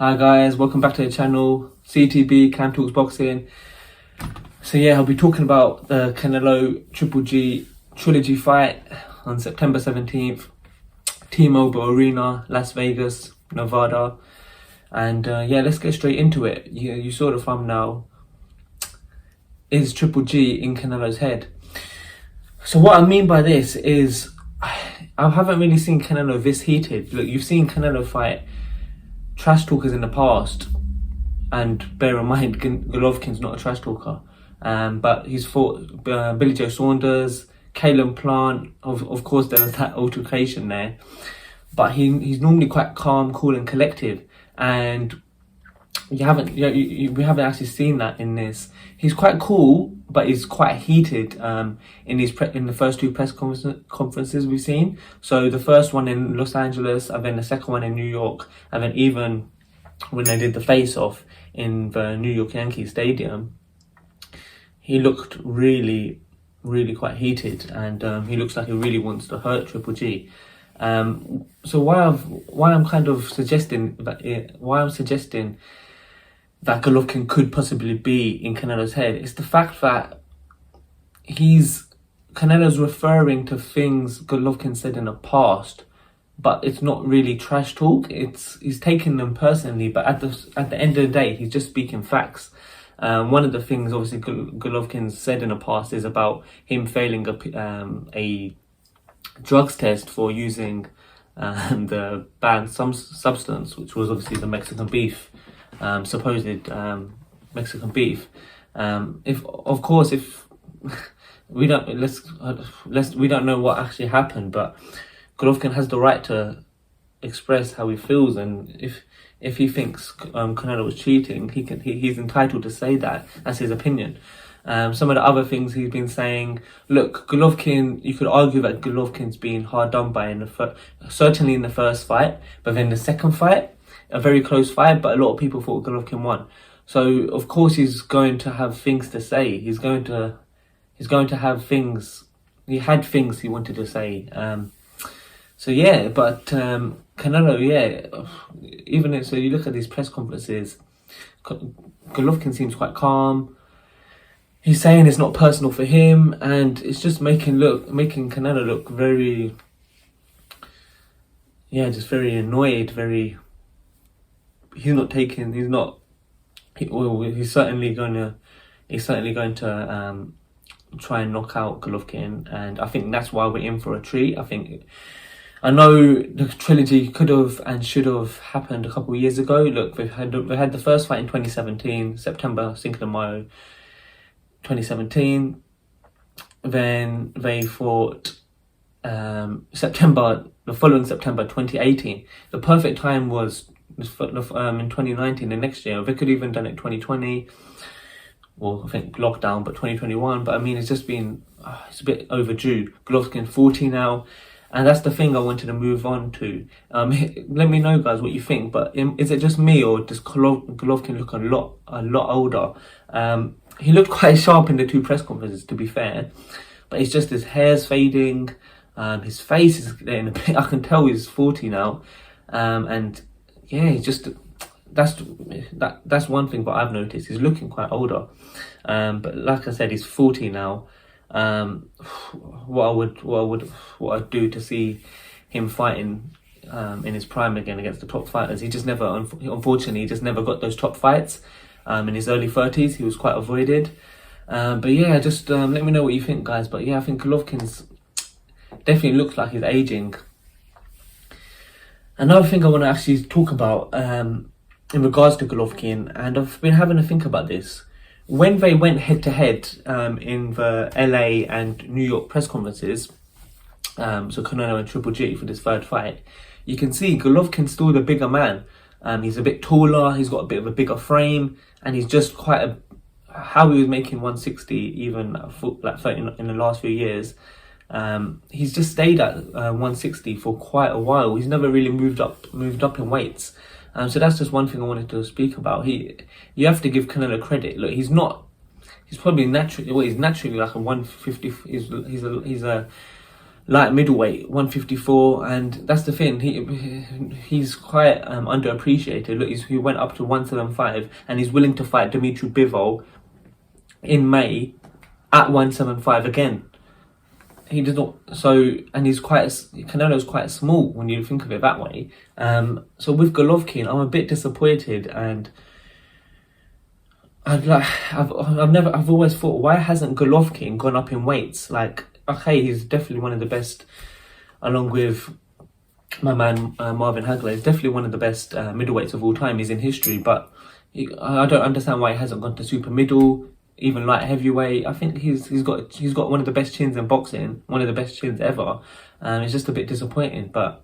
Hi guys, welcome back to the channel, CTB, Cam Talks Boxing. So yeah, I'll be talking about the Canelo GGG trilogy fight on September 17th, T-Mobile Arena, Las Vegas, Nevada. And yeah, let's get straight into it. You saw the thumbnail. Is Triple G in Canelo's head? So what I mean by this is, I haven't really seen Canelo this heated. Look, you've seen Canelo fight trash talkers in the past, and bear in mind, Golovkin's not a trash talker. But he's fought Billy Joe Saunders, Caleb Plant. Of course, there was that altercation there, but he's normally quite calm, cool, and collective. And we haven't actually seen that in this. He's quite cool, but he's quite heated in the first two press conferences we've seen. So the first one in Los Angeles, and then the second one in New York, and then even when they did the face-off in the New York Yankees Stadium, he looked really, really quite heated, and he looks like he really wants to hurt Triple G. So why I'm suggesting that Golovkin could possibly be in Canelo's head is the fact that Canelo's referring to things Golovkin said in the past, but it's not really trash talk. He's taking them personally, but at the end of the day, he's just speaking facts. One of the things obviously Golovkin said in the past is about him failing a drugs test for using the banned substance, which was obviously the Mexican beef. Supposed Mexican beef. If we don't know what actually happened, but Golovkin has the right to express how he feels, and if he thinks Canelo was cheating, he's entitled to say that. That's his opinion. Some of the other things he's been saying, look, Golovkin, you could argue that Golovkin's been hard done by certainly in the first fight, but then the second fight, a very close fight, but a lot of people thought Golovkin won. So of course he's going to have things to say. He's going to have things. He had things he wanted to say. So yeah, but Canelo, yeah. So you look at these press conferences, Golovkin seems quite calm. He's saying it's not personal for him, and it's just making Canelo look very, just very annoyed, very. He's certainly going to try and knock out Golovkin, and I think that's why we're in for a treat. I know the trilogy could have and should have happened a couple of years ago. Look, they had the first fight in 2017, September, Cinco de Mayo, 2017. Then they fought the following September 2018. The perfect time was in 2019, the next year. They could even done it 2020, well, I think lockdown, but 2021. But I mean, it's just been it's a bit overdue. Golovkin 40 now, and that's the thing I wanted to move on to. Let me know, guys, what you think. But is it just me, or does Golovkin look a lot older? He looked quite sharp in the two press conferences, to be fair, but it's just his hair's fading. His face is getting a bit. I can tell he's 40 now, and yeah, he's just that's one thing. But I've noticed he's looking quite older. But like I said, he's 40 now. What I'd do to see him fighting in his prime again against the top fighters. He just never, unfortunately, he just never got those top fights. In his early 30s, he was quite avoided. But yeah, just let me know what you think, guys. But yeah, I think Golovkin's definitely looks like he's aging. Another thing I want to actually talk about in regards to Golovkin, and I've been having to think about this. When they went head-to-head in the LA and New York press conferences, so Canelo and Triple G for this third fight, you can see Golovkin's still the bigger man. He's a bit taller, he's got a bit of a bigger frame, and he's just quite how he was making 160 even in the last few years. He's just stayed at 160 for quite a while. He's never really moved up in weights. So that's just one thing I wanted to speak about. You have to give Canelo credit. Look, he's probably naturally like a 150. He's a light middleweight 154, and that's the thing, he's quite underappreciated. Look, he went up to 175 and he's willing to fight Dimitri Bivol in May at 175 again. He does not, so, and Canelo's quite small when you think of it that way. So with Golovkin, I'm a bit disappointed, and I've always thought, why hasn't Golovkin gone up in weights? Like, okay, he's definitely one of the best, along with my man Marvin Hagler. He's definitely one of the best middleweights of all time. He's in history, but I don't understand why he hasn't gone to super middle, even light heavyweight. I think he's got one of the best chins in boxing, one of the best chins ever. It's just a bit disappointing, but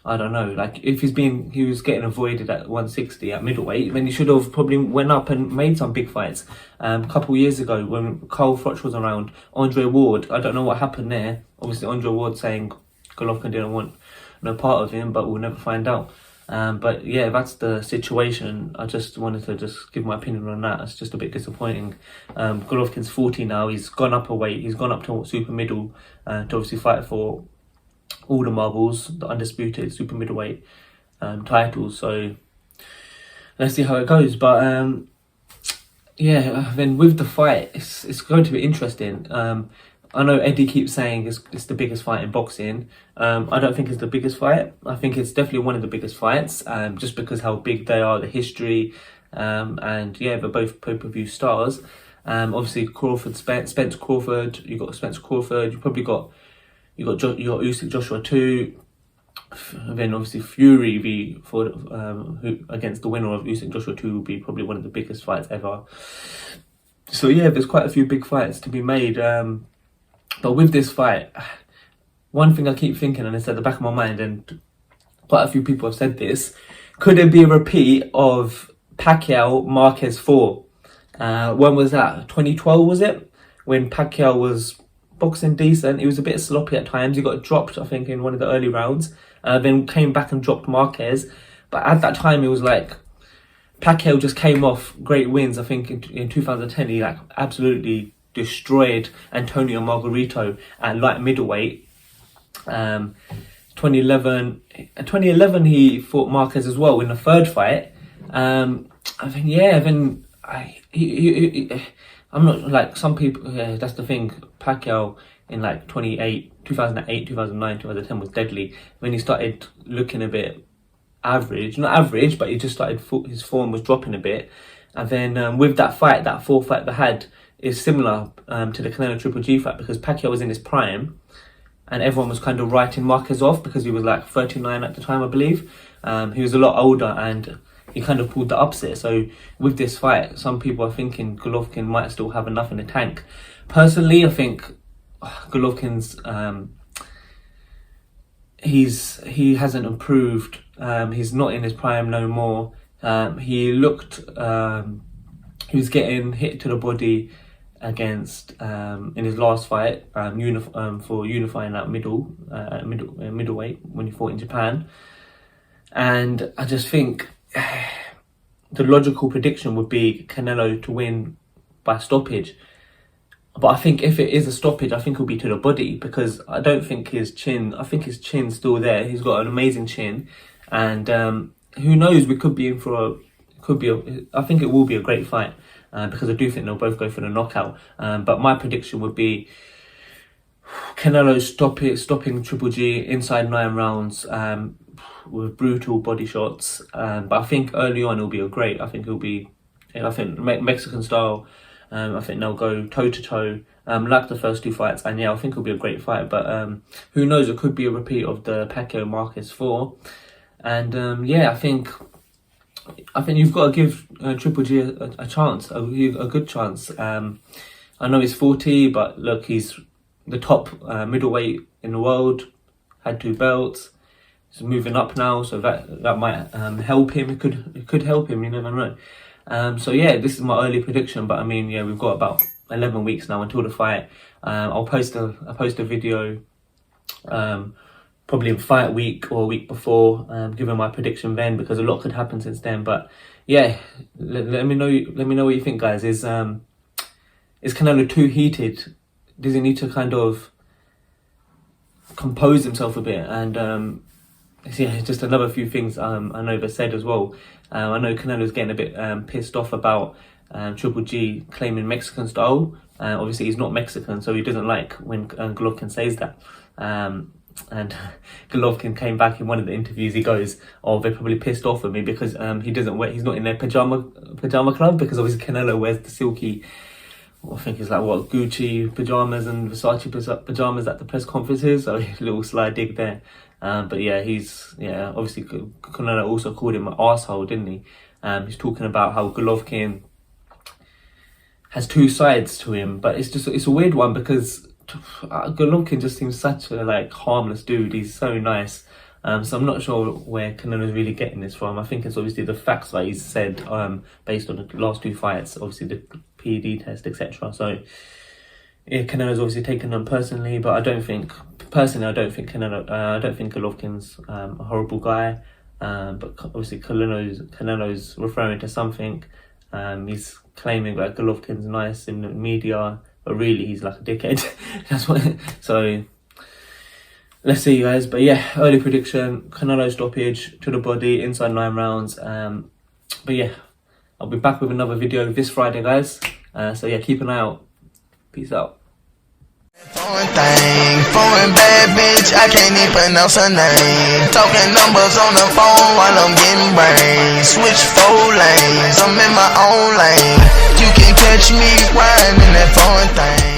I don't know. Like, if he was getting avoided at 160 at middleweight, then he should have probably went up and made some big fights. A couple of years ago when Carl Froch was around, Andre Ward, I don't know what happened there. Obviously Andre Ward saying Golovkin didn't want no part of him, but we'll never find out. But yeah, that's the situation. I just wanted to give my opinion on that. It's just a bit disappointing. Golovkin's 40 now. He's gone up a weight. He's gone up to super middle to obviously fight for all the marbles, the undisputed super middleweight titles. So let's see how it goes. But yeah, then with the fight, it's going to be interesting. I know Eddie keeps saying it's the biggest fight in boxing. I don't think it's the biggest fight. I think it's definitely one of the biggest fights, just because how big they are, the history, and yeah, they're both pay-per-view stars. Obviously Crawford, Spence Crawford. You got Spence Crawford. You got Usyk Joshua 2. And then obviously Fury who against the winner of Usyk Joshua 2 will be probably one of the biggest fights ever. So yeah, there's quite a few big fights to be made. But with this fight, one thing I keep thinking, and it's at the back of my mind, and quite a few people have said this, could it be a repeat of Pacquiao Marquez 4? When was that? 2012 was it? When Pacquiao was boxing decent. He was a bit sloppy at times. He got dropped, I think, in one of the early rounds. Then came back and dropped Marquez. But at that time, it was like Pacquiao just came off great wins. I think in 2010, he like absolutely destroyed Antonio Margarito at light middleweight. 2011 he fought Marquez as well in the third fight. I think, yeah, then I'm not like some people. Yeah, that's the thing. Pacquiao in like 2008, 2009, 2010 was deadly. When he started looking a bit not average, but he just started, his form was dropping a bit. And then with that fight, that fourth fight they had, is similar to the Canelo Triple G fight, because Pacquiao was in his prime and everyone was kind of writing Marquez off because he was like 39 at the time, I believe. He was a lot older and he kind of pulled the upset. So with this fight, some people are thinking Golovkin might still have enough in the tank. Personally, I think Golovkin's he hasn't improved. He's not in his prime no more. He was getting hit to the body against in his last fight for unifying that middleweight when he fought in Japan. And I just think the logical prediction would be Canelo to win by stoppage. But I think if it is a stoppage, I think it'll be to the body, because I don't think his chin's still there. He's got an amazing chin, and who knows, we could be in for I think it will be a great fight, because I do think they'll both go for the knockout. But my prediction would be Canelo stopping Triple G inside 9 rounds with brutal body shots. But I think early on it'll be I think Mexican style. I think they'll go toe to toe, like the first 2 fights, and yeah, I think it'll be a great fight. But who knows? It could be a repeat of the Pacquiao Marquez 4, and yeah, I think you've got to give Triple G a chance, a good chance. I know he's 40, but look, he's the top middleweight in the world. Had 2 belts. He's moving up now, so that might help him. It could help him. You never know. So yeah, this is my early prediction, but I mean, yeah, we've got about 11 weeks now until the fight. I'll post a video probably in fight week or a week before, giving my prediction then, because a lot could happen since then. But yeah, let me know what you think, guys. Is Canelo too heated? Does he need to kind of compose himself a bit. And yeah, just another few things I know they said as well. I know Canelo's getting a bit pissed off about Triple G claiming Mexican style. Obviously he's not Mexican, so he doesn't like when Golovkin says that. And Golovkin came back in one of the interviews. He goes, "Oh, they're probably pissed off at me because he's not in their pajama club, because obviously Canelo wears the silky, I think it's like what, Gucci pajamas and Versace pajamas at the press conferences." So a little sly dig there. But yeah, obviously Canelo also called him an arsehole, didn't he? He's talking about how Golovkin has two sides to him, but it's a weird one because Golovkin just seems such a like harmless dude. He's so nice. So I'm not sure where Canelo's really getting this from. I think it's obviously the facts that he's said based on the last two fights, obviously the PED test, etc. So yeah, Canelo's obviously taken them personally, but I don't think Golovkin's a horrible guy. But obviously Canelo's referring to something. He's claiming that Golovkin's nice in the media, but really he's like a dickhead. That's what. So let's see, guys. But yeah, early prediction: Canelo stoppage to the body, inside 9 rounds. But yeah, I'll be back with another video this Friday, guys. So yeah, keep an eye out. Peace out. Foreign bad bitch, I can't even pronounce her name. Talking numbers on the phone while I'm getting brains. Switch 4 lanes, I'm in my own lane. You can catch me riding in that foreign thing.